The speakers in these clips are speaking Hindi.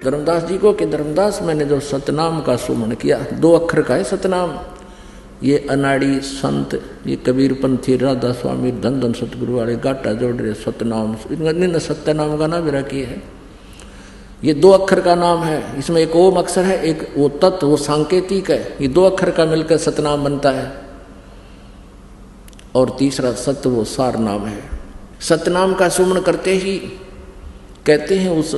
धर्मदास जी को कि धर्मदास मैंने जो सतनाम का सुमन किया, 2 अक्षर का है सतनाम, ये अनाड़ी संत, ये कबीर पंथी, राधा स्वामी, धन धन सतगुरु वाले गाटा जोड़ रहे सतनाम, इन्होंने सत्यनाम का नाम रखी है। ये 2 अक्षर का नाम है, इसमें एक ओम अक्षर है, एक वो तत्व, वो सांकेतिक है, ये 2 अक्षर का मिलकर सतनाम बनता है, और तीसरा सत्य वो सार नाम है। सतनाम का सुमन करते ही कहते हैं उस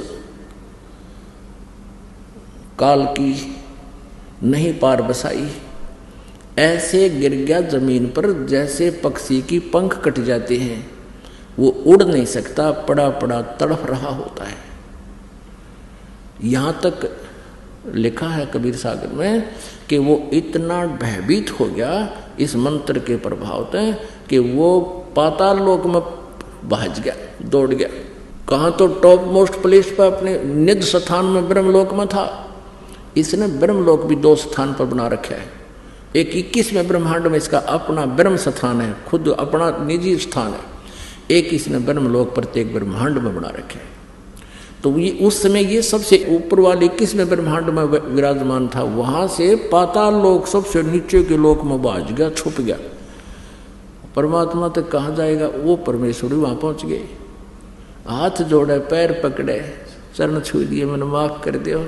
काल की नहीं पार बसाई, ऐसे गिर गया जमीन पर जैसे पक्षी की पंख कट जाते हैं, वो उड़ नहीं सकता, पड़ा पड़ा तड़फ रहा होता है। यहाँ तक लिखा है कबीर सागर में कि वो इतना भयभीत हो गया इस मंत्र के प्रभाव से कि वो पाताल लोक में भाग गया, दौड़ गया। कहाँ तो टॉप मोस्ट प्लेस पर अपने निज स्थान में ब्रह्मलोक में था, इसने ब्रह्मलोक भी 2 स्थान पर बना रखा है। एक 21वें ब्रह्मांड में इसका अपना ब्रह्म स्थान है, खुद अपना निजी स्थान है, एक इसने ब्रह्मलोक प्रत्येक ब्रह्मांड में बना रखे है। तो ये उस समय ये सबसे ऊपर वाले 21वें ब्रह्मांड में विराजमान था, वहां से पाताल लोक सबसे नीचे के लोक में भाग गया, छुप गया। परमात्मा तक कहाँ जाएगा, वो परमेश्वर वहां पहुंच गए। हाथ जोड़े, पैर पकड़े, चरण छू दिए, मैंने माफ कर दियो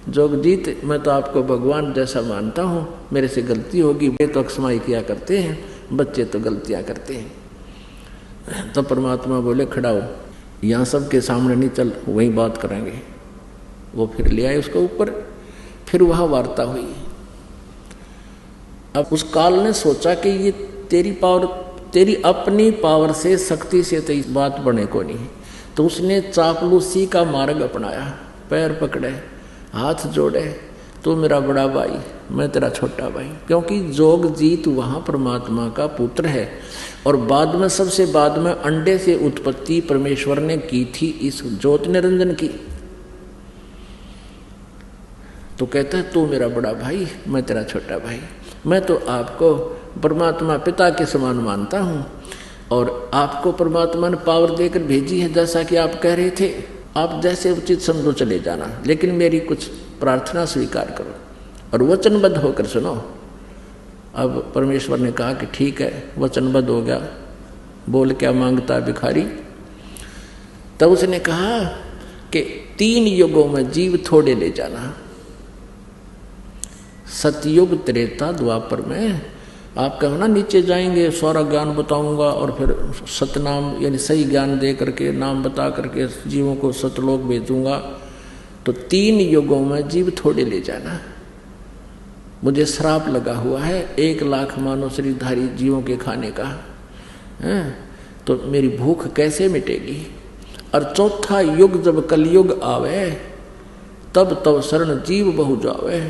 जोगजीत, मैं तो आपको भगवान जैसा मानता हूँ, मेरे से गलती होगी, वे तो अक्षमाई किया करते हैं, बच्चे तो गलतियाँ करते हैं। तो परमात्मा बोले खड़ा हो, यहाँ सबके सामने नहीं, चल वही बात करेंगे। वो फिर ले आए उसको ऊपर, फिर वहाँ वार्ता हुई। अब उस काल ने सोचा कि ये तेरी पावर, तेरी अपनी पावर से, शक्ति से तो इस बात बने को नहीं, तो उसने चापलूसी का मार्ग अपनाया, पैर पकड़े, हाथ जोड़े, तू मेरा बड़ा भाई, मैं तेरा छोटा भाई, क्योंकि जोगजीत वहाँ परमात्मा का पुत्र है। और बाद में, सबसे बाद में अंडे से उत्पत्ति परमेश्वर ने की थी इस ज्योति निरंजन की। तो कहता है तू मेरा बड़ा भाई, मैं तेरा छोटा भाई, मैं तो आपको परमात्मा पिता के समान मानता हूँ, और आपको परमात्मा ने पावर देकर भेजी है, जैसा कि आप कह रहे थे, आप जैसे उचित समझो चले जाना, लेकिन मेरी कुछ प्रार्थना स्वीकार करो और वचनबद्ध होकर सुनो। अब परमेश्वर ने कहा कि ठीक है, वचनबद्ध हो गया, बोल क्या मांगता भिखारी। तब उसने कहा कि 3 युगों में जीव थोड़े ले जाना, सतयुग, त्रेता, द्वापर में। आप कहो ना नीचे जाएंगे, सारा ज्ञान बताऊंगा और फिर सतनाम यानी सही ज्ञान दे करके, नाम बता करके जीवों को सतलोक भेजूंगा। तो 3 युगों में जीव थोड़े ले जाना, मुझे श्राप लगा हुआ है 1 लाख मानव शरीरधारी जीवों के खाने का है, तो मेरी भूख कैसे मिटेगी। और 4था युग जब कलयुग आवे, तब तब शरण जीव बहु जावे,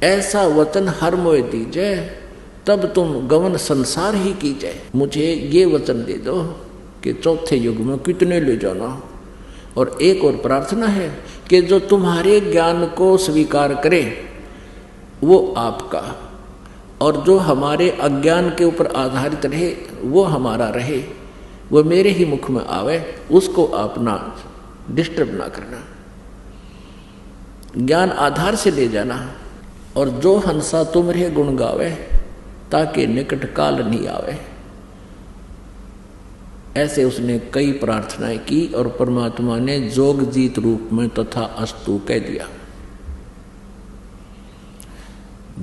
ऐसा वचन हर मोय दीजे, तब तुम गवन संसार ही कीजिए। मुझे ये वचन दे दो कि 4थे युग में कितने ले जाना। और एक और प्रार्थना है कि जो तुम्हारे ज्ञान को स्वीकार करे वो आपका, और जो हमारे अज्ञान के ऊपर आधारित रहे वो हमारा रहे, वो मेरे ही मुख में आवे, उसको आप ना डिस्टर्ब ना करना। ज्ञान आधार से ले जाना। और जो हंसा तुमरे गुण गावे, ताकि निकट काल नहीं आवे। ऐसे उसने कई प्रार्थनाएं की और परमात्मा ने जोगजीत रूप में तथा अस्तु कह दिया।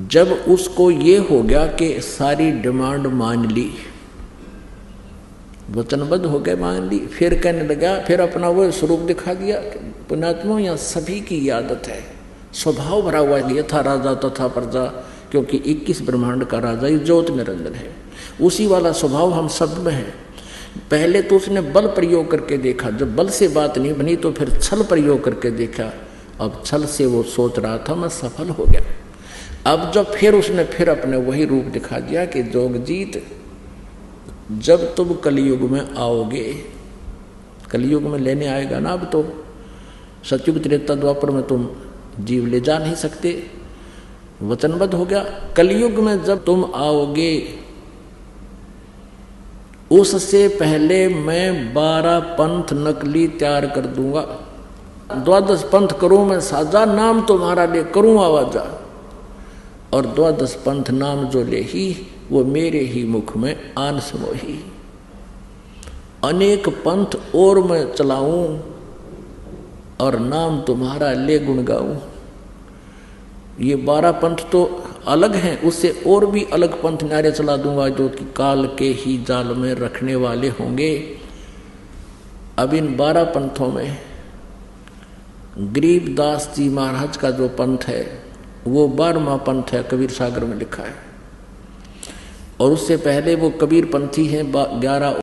जब उसको ये हो गया कि सारी डिमांड मान ली, वचनबद्ध हो गए, मान ली, फिर कहने लगा, फिर अपना वो स्वरूप दिखा दिया। पुण्यात्मा, यहाँ सभी की आदत है, स्वभाव भरा हुआ है, यथा राजा तथा प्रजा, क्योंकि 21 ब्रह्मांड का राजा ही ज्योति निरंजन है, उसी वाला स्वभाव हम सब में है। पहले तो उसने बल प्रयोग करके देखा, जब बल से बात नहीं बनी तो फिर छल प्रयोग करके देखा, अब छल से वो सोच रहा था मैं सफल हो गया। अब जब फिर उसने फिर अपने वही रूप दिखा दिया कि जोगजीत, जब तुम कलयुग में आओगे, कलयुग में लेने आएगा ना, अब तो सतयुग त्रेता द्वापर में तुम जीव ले जा नहीं सकते, वचनबद्ध हो गया। कलयुग में जब तुम आओगे, उससे पहले मैं 12 पंथ नकली तैयार कर दूंगा। द्वादश पंथ करूं मैं साजा, नाम तुम्हारा ले करूं आवाजा। और द्वादश पंथ नाम जो ले ही, वो मेरे ही मुख में आन समोही। अनेक पंथ और मैं चलाऊं, और नाम तुम्हारा ले गुण गाऊं। ये 12 पंथ तो अलग हैं, उससे और भी अलग पंथ न्यारे चला दूंगा, जो कि काल के ही जाल में रखने वाले होंगे। अब इन 12 पंथों में गरीबदास जी महाराज का जो पंथ है, वो 12वां पंथ है, कबीर सागर में लिखा है। और उससे पहले वो कबीर पंथी हैं 11